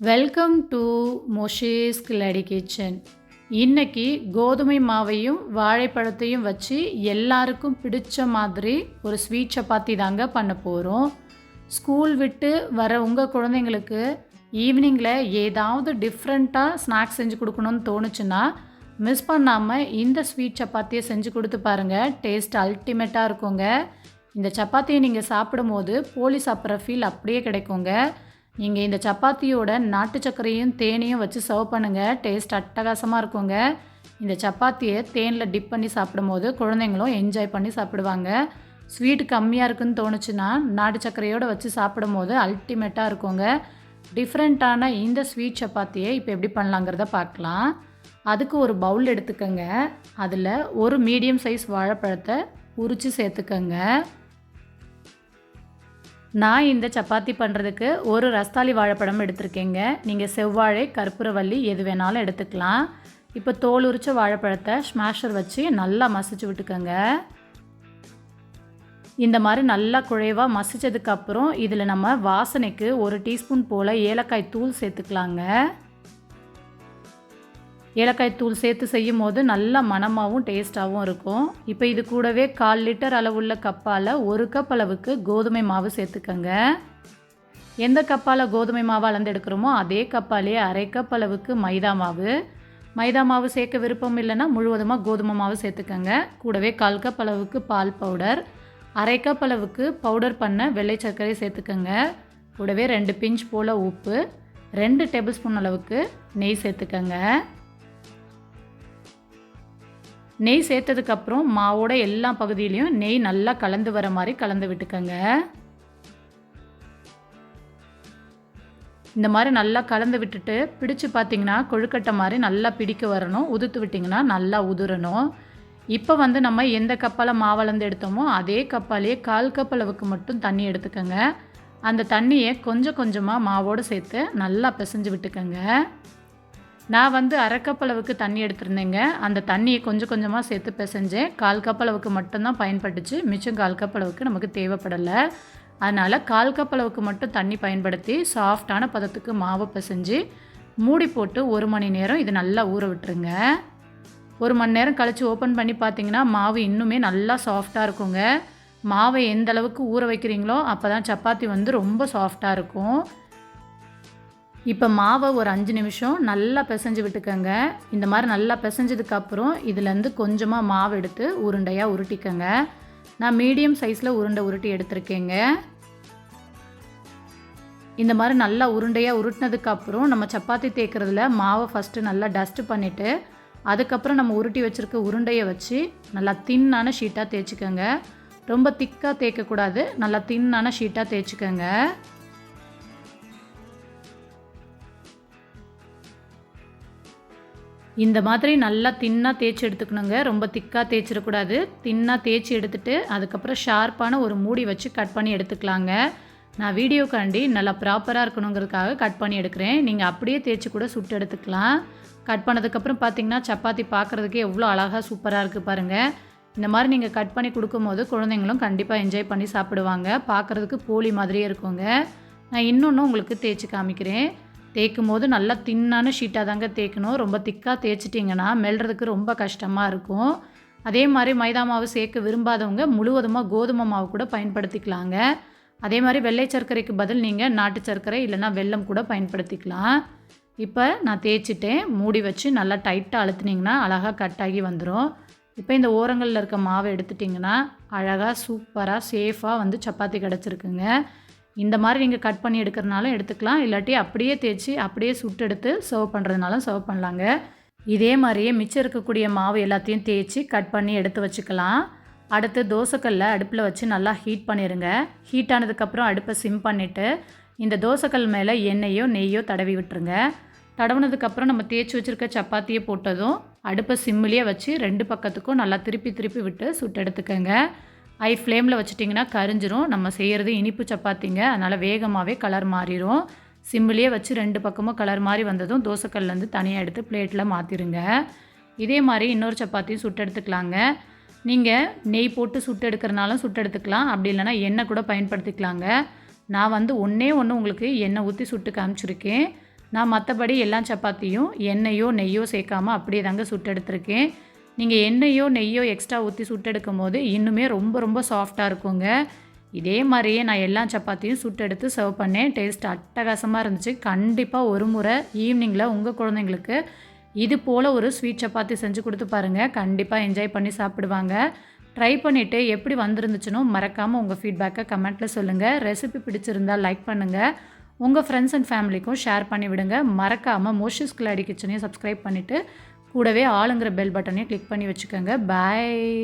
Welcome to மொஷேஸ் கிளடி kitchen. இன்னைக்கு கோதுமை மாவையும் வாழைப்பழத்தையும் வச்சு எல்லாருக்கும் பிடிச்ச மாதிரி ஒரு ஸ்வீட் சப்பாத்தி தாங்க பண்ண போகிறோம். ஸ்கூல் விட்டு வர உங்கள் குழந்தைங்களுக்கு ஈவினிங்கில் ஏதாவது டிஃப்ரெண்ட்டாக ஸ்நாக்ஸ் செஞ்சு கொடுக்கணும்னு தோணுச்சுன்னா மிஸ் பண்ணாமல் இந்த ஸ்வீட் சப்பாத்தியை செஞ்சு கொடுத்து பாருங்கள். டேஸ்ட் அல்டிமேட்டாக இருக்குங்க. இந்த சப்பாத்தியை நீங்கள் சாப்பிடும்போது போலி சாப்பிட்ற ஃபீல் அப்படியே கிடைக்குங்க. நீங்கள் இந்த சப்பாத்தியோட நாட்டு சர்க்கரையும் தேனையும் வச்சு சர்வ் பண்ணுங்கள். டேஸ்ட் அட்டகாசமாக இருக்குங்க. இந்த சப்பாத்தியை தேனில் டிப் பண்ணி சாப்பிடும்போது குழந்தைங்களும் என்ஜாய் பண்ணி சாப்பிடுவாங்க. ஸ்வீட் கம்மியாக இருக்குன்னு தோணுச்சுன்னா நாட்டு சர்க்கரையோடு வச்சு சாப்பிடும்போது அல்டிமேட்டாக இருக்குங்க. டிஃப்ரெண்ட்டான இந்த ஸ்வீட் சப்பாத்தியை இப்போ எப்படி பண்ணலாங்கிறத பார்க்கலாம். அதுக்கு ஒரு பவுல் எடுத்துக்கோங்க. அதில் ஒரு மீடியம் சைஸ் வாழைப்பழத்தை உரித்து சேர்த்துக்கோங்க. நான் இந்த சப்பாத்தி பண்ணுறதுக்கு ஒரு ரஸ்தாளி வாழைப்பழம் எடுத்திருக்கேங்க. நீங்கள் செவ்வாழை, கற்பூரவள்ளி எது வேணாலும் எடுத்துக்கலாம். இப்போ தோல் உரித்த வாழைப்பழத்தை ஸ்மாஷர் வச்சு நல்லா மசிச்சு விட்டுக்கோங்க. இந்த மாதிரி நல்லா குழைவாக மசித்ததுக்கப்புறம் இதில் நம்ம வாசனைக்கு ஒரு டீஸ்பூன் போல் ஏலக்காய் தூள் சேர்த்துக்கலாங்க. ஏலக்காய் தூள் சேர்த்து செய்யும் போது நல்லா மணமாகவும் டேஸ்ட்டாகவும் இருக்கும். இப்போ இது கூடவே 1/4 லிட்டர் அளவுள்ள கப்பால் 1 கப் அளவுக்கு கோதுமை மாவு சேர்த்துக்கோங்க. எந்த கப்பால் கோதுமை மாவு அளந்து எடுக்கிறோமோ அதே கப்பாலே 1/2 கப் அளவுக்கு மைதா மாவு. மைதா மாவு சேர்க்க விருப்பம் இல்லைன்னா முழுவதுமாக கோதுமை மாவு சேர்த்துக்கோங்க. கூடவே 1/4 கப் அளவுக்கு பால் பவுடர், 1/2 கப் அளவுக்கு பவுடர் பண்ண வெள்ளை சர்க்கரை சேர்த்துக்கோங்க. கூடவே 2 பிஞ்ச் போல் உப்பு, 2 டேபிள் ஸ்பூன் அளவுக்கு நெய் சேர்த்துக்கோங்க. நெய் சேர்த்ததுக்கப்புறம் மாவோட எல்லா பகுதியிலையும் நெய் நல்லா கலந்து வர மாதிரி கலந்து விட்டுக்கோங்க. இந்த மாதிரி நல்லா கலந்து விட்டுட்டு பிடிச்சு பார்த்திங்கன்னா கொழுக்கட்டை மாதிரி நல்லா பிடிக்க வரணும். உதுத்து விட்டிங்கன்னா நல்லா உதுரணும். இப்போ நம்ம எந்த கப்பால் மாவளந்து எடுத்தோமோ அதே கப்பாலேயே 1/4 கப் அளவுக்கு மட்டும் தண்ணி எடுத்துக்கோங்க. அந்த தண்ணியை கொஞ்சம் கொஞ்சமாக மாவோடு சேர்த்து நல்லா பிசைஞ்சு விட்டுக்கோங்க. நான் 1/2 கப் அளவுக்கு தண்ணி எடுத்திருந்தேங்க. அந்த தண்ணியை கொஞ்சம் கொஞ்சமாக சேர்த்து பிசைஞ்சேன். 1/4 கப் அளவுக்கு மட்டும்தான் பயன்பட்டுச்சு. மிச்சம் 1/4 கப் அளவுக்கு நமக்கு தேவைப்படலை. அதனால் 1/4 கப் அளவுக்கு மட்டும் தண்ணி பயன்படுத்தி சாஃப்டான பதத்துக்கு மாவை பிசைஞ்சு மூடி போட்டு 1 மணி நேரம் இது நல்லா ஊற விட்டுருங்க. 1 மணி நேரம் கழித்து ஓப்பன் பண்ணி பார்த்தீங்கன்னா மாவு இன்னுமே நல்லா சாஃப்டாக இருக்குங்க. மாவை எந்த அளவுக்கு ஊற வைக்கிறீங்களோ அப்போ தான் சப்பாத்தி ரொம்ப சாஃப்டாக இருக்கும். இப்போ மாவை ஒரு 5 நிமிஷம் நல்லா பிசைஞ்சு விட்டுக்கோங்க. இந்த மாதிரி நல்லா பிசைஞ்சதுக்கப்புறம் இதுலேருந்து கொஞ்சமாக மாவு எடுத்து உருண்டையாக உருட்டிக்கோங்க. நான் மீடியம் சைஸில் உருண்டை உருட்டி எடுத்திருக்கேங்க. இந்த மாதிரி நல்லா உருண்டையாக உருட்டினதுக்கப்புறம் நம்ம சப்பாத்தி தேய்க்கிறதுல மாவை ஃபஸ்ட்டு நல்லா டஸ்ட்டு பண்ணிவிட்டு அதுக்கப்புறம் நம்ம உருட்டி வச்சுருக்க உருண்டையை வச்சு நல்லா தின்னான ஷீட்டாக தேய்ச்சிக்கோங்க. ரொம்ப திக்காக தேய்க்கக்கூடாது, நல்லா தின்னான ஷீட்டாக தேய்ச்சிக்கோங்க. இந்த மாதிரி நல்லா தின்னாக தேய்ச்சி எடுத்துக்கணுங்க. ரொம்ப திக்காக தேய்ச்சிடக்கூடாது. தின்னாக தேய்ச்சி எடுத்துகிட்டு அதுக்கப்புறம் ஷார்ப்பான ஒரு மூடி வச்சு கட் பண்ணி எடுத்துக்கலாங்க. நான் வீடியோக்காண்டி நல்லா ப்ராப்பராக இருக்கணுங்கிறதுக்காக கட் பண்ணி எடுக்கிறேன். நீங்கள் அப்படியே தேய்ச்சி கூட சுட்டு எடுத்துக்கலாம். கட் பண்ணதுக்கப்புறம் பார்த்திங்கன்னா சப்பாத்தி பார்க்குறதுக்கே எவ்வளோ அழகாக சூப்பராக இருக்குது பாருங்கள். இந்த மாதிரி நீங்கள் கட் பண்ணி கொடுக்கும்போது குழந்தைங்களும் கண்டிப்பாக என்ஜாய் பண்ணி சாப்பிடுவாங்க. பார்க்குறதுக்கு போலி மாதிரியே இருக்குங்க. நான் இன்னொன்று உங்களுக்கு தேய்ச்சி காமிக்கிறேன். தேய்க்கும் போது நல்லா தின்னான ஷீட்டாக தாங்க தேய்க்கணும். ரொம்ப திக்காக தேய்ச்சிட்டிங்கன்னா மெல்றதுக்கு ரொம்ப கஷ்டமாக இருக்கும். அதே மாதிரி மைதா மாவு சேர்க்க விரும்பாதவங்க முழுவதுமாக கோதுமை மாவு கூட பயன்படுத்திக்கலாங்க. அதே மாதிரி வெள்ளை சர்க்கரைக்கு பதில் நீங்கள் நாட்டு சர்க்கரை இல்லைன்னா வெல்லம் கூட பயன்படுத்திக்கலாம். இப்போ நான் தேய்ச்சிட்டேன். மூடி வச்சு நல்லா டைட்டாக அழுத்துனீங்கன்னா அழகாக கட் ஆகி வந்துடும். இப்போ இந்த ஓரங்களில் இருக்க மாவை எடுத்துட்டிங்கன்னா அழகாக சூப்பராக சேஃபாக சப்பாத்தி கிடச்சிருக்குங்க. இந்த மாதிரி நீங்கள் கட் பண்ணி எடுக்கிறனாலும் எடுத்துக்கலாம், இல்லாட்டி அப்படியே தேய்ச்சி அப்படியே சுட்டு எடுத்து சர்வ் பண்ணுறதுனாலும் சர்வ் பண்ணலாங்க. இதே மாதிரியே மிச்சம் இருக்கக்கூடிய மாவு எல்லாத்தையும் தேய்ச்சி கட் பண்ணி எடுத்து வச்சுக்கலாம். அடுத்து தோசைக்கல்லை அடுப்பில் வச்சு நல்லா ஹீட் பண்ணிடுங்க. ஹீட் ஆனதுக்கப்புறம் அடுப்பை சிம் பண்ணிவிட்டு இந்த தோசைக்கல் மேலே எண்ணெயோ நெய்யோ தடவி விட்டுருங்க. தடவுனதுக்கப்புறம் நம்ம தேய்ச்சி வச்சுருக்க சப்பாத்தியை போட்டதும் அடுப்பை சிம்மிலேயே வச்சு 2 பக்கத்துக்கும் நல்லா திருப்பி திருப்பி விட்டு சுட்டு எடுத்துக்கோங்க. ஹை ஃப்ளேமில் வச்சுட்டிங்கன்னா கரிஞ்சிரும். நம்ம செய்கிறது இனிப்பு சப்பாத்திங்க, அதனால் வேகமாகவே கலர் மாறிடும். சிம்மிலேயே வச்சு 2 பக்கமும் கலர் மாதிரி வந்ததும் தோசைக்கல்லேருந்து தனியாக எடுத்து பிளேட்டில் மாற்றிடுங்க. இதே மாதிரி இன்னொரு சப்பாத்தியும் சுட்டு எடுத்துக்கலாங்க. நீங்கள் நெய் போட்டு சுட்டு எடுக்கிறனாலும் சுட்டு எடுத்துக்கலாம், அப்படி இல்லைனா எண்ணெய் கூட பயன்படுத்திக்கலாங்க. நான் வந்து ஒன்றே ஒன்று உங்களுக்கு எண்ணெய் ஊற்றி சுட்டு காமிச்சிருக்கேன். நான் மற்றபடி எல்லா சப்பாத்தியும் எண்ணெயோ நெய்யோ சேர்க்காமல் அப்படியே தாங்க சுட்டு எடுத்திருக்கேன். நீங்கள் எண்ணெயோ நெய்யோ எக்ஸ்ட்ரா ஊற்றி சுட்டு எடுக்கும் போது இன்னுமே ரொம்ப ரொம்ப சாஃப்டாக இருக்குங்க. இதே மாதிரியே நான் எல்லா சப்பாத்தியும் சுட்டு எடுத்து சர்வ் பண்ணேன். டேஸ்ட் அட்டகாசமாக இருந்துச்சு. கண்டிப்பாக ஒரு முறை ஈவினிங்கில் உங்கள் குழந்தைங்களுக்கு இது போல் ஒரு ஸ்வீட் சப்பாத்தி செஞ்சு கொடுத்து பாருங்கள். கண்டிப்பாக என்ஜாய் பண்ணி சாப்பிடுவாங்க. ட்ரை பண்ணிவிட்டு எப்படி வந்திருந்துச்சுன்னு மறக்காமல் உங்கள் ஃபீட்பேக்கை கமெண்ட்டில் சொல்லுங்கள். ரெசிபி பிடிச்சிருந்தால் லைக் பண்ணுங்கள். உங்கள் ஃப்ரெண்ட்ஸ் அண்ட் ஃபேமிலிக்கும் ஷேர் பண்ணி விடுங்க. மறக்காமல் மோஷிஸ் கிளாடி கிச்சனையும் சப்ஸ்கிரைப் பண்ணிவிட்டு கூடவே ஆளுங்கிற பெல் பட்டனையும் கிளிக் பண்ணி வச்சுக்கோங்க. பாய்.